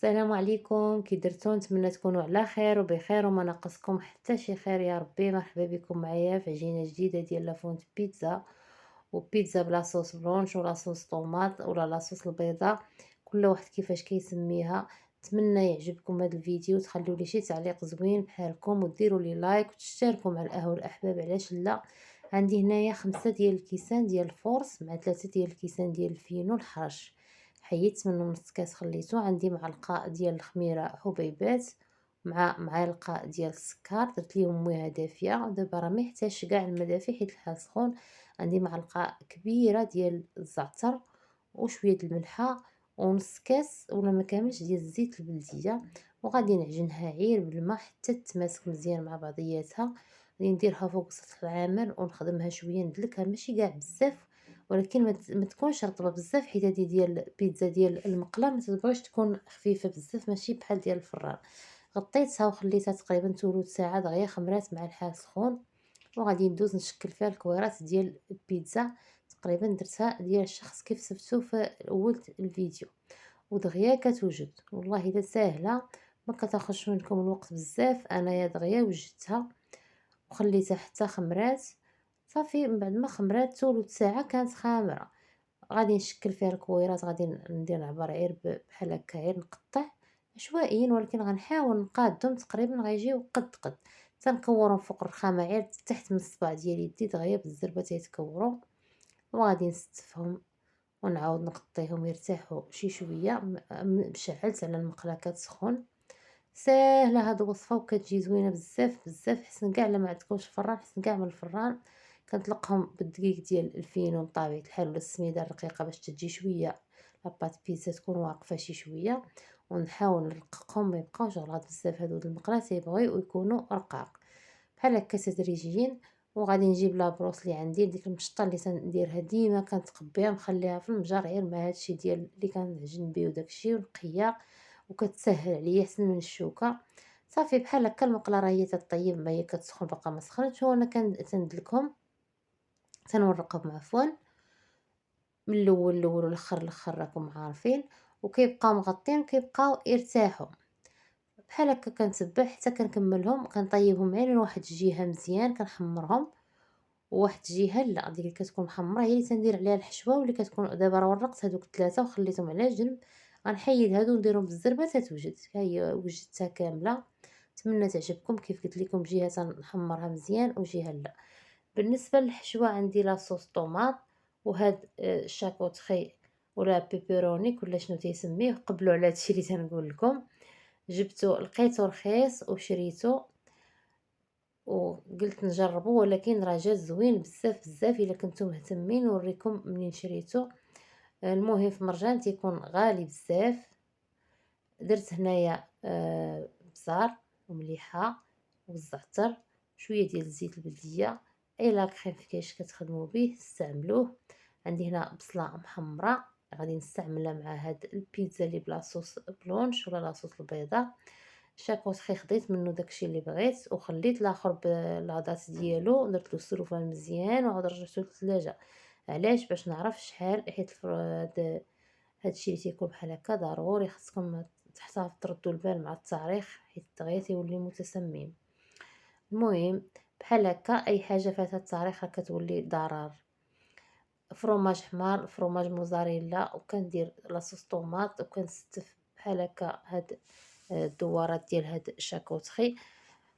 السلام عليكم، كي درتو؟ نتمنى تكونوا على خير وبخير وما ناقصكم حتى شي خير يا ربي. مرحبا بكم معايا في عجينه جديده ديال لافونت بيتزا، وبيتزا بلا صوص بلونش ولا صوص طوماط ولا لاصوص البيضاء، كل واحد كيفاش كيسميها. نتمنى يعجبكم هذا الفيديو، تخلوا لي شي تعليق زوين بحالكم وديروا لي لايك وتشتركوا مع الاهل والاحباب، علاش لا. عندي هنايا 5 ديال الكيسان ديال الفورس مع 3 ديال الكيسان ديال الفينو الحرش. حيدت منهم نص كاس خليته. عندي معلقه ديال الخميره حبيبات مع معلقه ديال السكر، درت ليهم مويه دافيه. دابا راه ما يحتاجش كاع الماء دافي حيت الحال سخون. عندي معلقه كبيره ديال الزعتر وشويه د الملحه ونص كاس ولا ما كاملش ديال الزيت البلديه، وغادي نعجنها عير بالماء حتى تتماسك مزيان مع بعضياتها. غادي نديرها فوق سطح العامل ونخدمها شويه، ندلكها ماشي كاع بزاف، ولكن ما تكونش رطبه بزاف حيت هذه ديال البيتزا ديال المقله ما تبغيش تكون خفيفه بزاف، ماشي بحال ديال الفران. غطيتها وخليتها تقريبا ثلث ساعه دغيا خمرات مع الحال سخون، وغادي ندوز نشكل فيها الكويرات ديال البيتزا. تقريبا درتها ديال الشخص كيف شفتو في اول الفيديو، ودغيا كتوجد والله الا ساهله، ما كتاخذش منكم الوقت بزاف. انايا دغيا وجدتها وخليتها حتى خمرات. صافي من بعد ما خمرات ثلث ساعه كانت خامره. غادي نشكل فيها الكويرات، غادي ندير نعبر عير بحال هكا، عير نقطع عشوائيا، ولكن غنحاول نقادهم تقريبا غيجيو قد تنكورهم فوق الرخامه عير تحت من الصباع ديال يدي دغيا بالزربه تيتكوروا. وغادي نستفهم ونعاود نغطيهم يرتاحوا شي شويه. شعلت على المقله كتسخن. ساهله هاد الوصفه وكتجي زوينه بزاف بزاف، حسن كاع الا ما عندكمش فران، حسن كاع من الفران. كنطلقهم بالدقيق ديال الفينو بطبيعه الحال ولا السميده الرقيقه باش تجي شويه لاباط بيتزا تكون واقفه شي شويه، ونحاول نرققهم ما يبقاوش غلاظ بزاف. هادو المقلاه تيبغيو يكونوا رقاق بحال هكا تدريجيا. وغادي نجيب لابروس اللي عندي، ديك المشطه اللي تنديرها ديما كنتقبيها نخليها في المجر غير مع هادشي ديال اللي كنعجن بيه وداكشي، ونقيها وكتسهل عليا حسن من الشوكه. صافي بحال هكا المقله راه هي تطيب، ما هي كتسخن باقا ما سخنتش، وانا تندلكهم تنورقهم عفوا من الاول والاخر الاخر راكم عارفين، وكيبقاو مغطين وكيبقاو يرتاحوا بحال هكا. كنتبع حتى كنكملهم، كنطيبهم غير من واحد الجهه مزيان كنحمرهم، وواحد الجهه لا، ديك اللي كتكون محمره هي اللي تندير عليها الحشوه، واللي كتكون دابا راه ورقت هذوك الثلاثه وخليتهم على جنب. غنحيد هادو ونديرهم بالزربه تتوجد. ها هي وجدتها كامله. نتمنى تعجبكم. كيف قلت لكم جهه تنحمرها مزيان وجهه لا. بالنسبه للحشوه عندي لاصوص طوماط وهاد الشاكوتخي ولا بيبروني كل شنو تيسميه، قبلوا على هادشي اللي تنقول لكم. جبتو لقيتو رخيص وشريتو وقلت نجربه، ولكن راه جا زوين بزاف بزاف. الا كنتم مهتمين نوريكم منين شريته. المهم في مرجان تيكون غالي بزاف. درت هنايا بزار ومليحه والزعتر، شويه ديال الزيت البلديه، اي لا كريم كيفاش كتخدموا به استعملوه. عندي هنا بصله محمره غادي نستعملها مع هاد البيتزا اللي بلا صوص بلونش ولا لاصوص البيضاء. شاكوطخي خديت منه داكشي اللي بغيت، وخليت الاخر بالعضات ديالو، درت له السلوفان مزيان وعاود رجعته للثلاجه. علاش؟ باش نعرف شحال، حيت هادشي اللي تيكون بحال هكا ضروري خصكم تردوا البال مع التاريخ، حيت دغيا تيولي متسمم. المهم بحال هكا اي حاجه فاتها التاريخ راه كتولي ضرر. فروماج حمار، فروماج موزاريلا، وكندير لاصوص طوماط، وكنستف بحال هكا هاد الدوارات ديال هاد الشاكوتخي.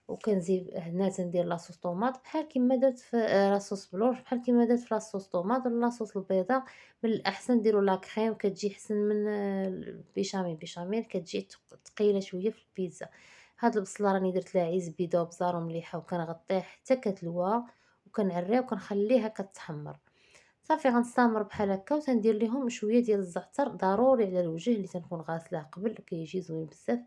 وكنزيد هنا تندير لاصوص طوماط بحال كيما درت في لاصوص بلونش، بحال كيما درت في لاصوص طوماط ولا لاصوص البيضاء. من الاحسن ديروا لا كريم، كتجي احسن من البيشاميل كتجي ثقيله شويه في البيتزا. هاد البصله راني درت لها عيز بيضه وبزار ومليحه، وكنغطيها حتى كتلوى، وكنعريها وكنخليها كتحمر. صافي غنستمر بحال هكا، وتندير ليهم شويه ديال الزعتر ضروري على الوجه اللي تنكون غاسلاه قبل كيجي زوين بزاف.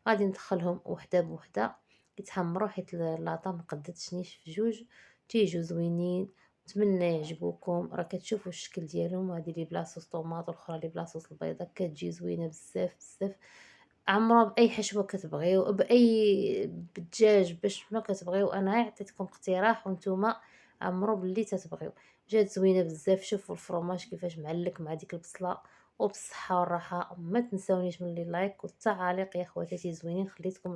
غادي ندخلهم وحده بوحده يتحمروا، حيت لاطا ما قدتشنيش في جوج تيجوا زوينين. نتمنى يعجبوكم. راه كتشوفوا الشكل ديالهم، هذه اللي بلا صوص طوماط والاخرى اللي بلا صوص البيضه كتجي زوينه بزاف بزاف. عمرها باي حشوه كتبغيو، باي بالدجاج باش ما كتبغيو. انا عطيتكم اقتراح وانتم عمرو باللي تتبغيو. جات زوينه بزاف. شوفوا الفرomاج كيفاش معلك مع ديك البصله وبالصحة والراحة. ما تنساونيش من لي لايك والتعاليق يا خواتاتي زوينين خليتكم.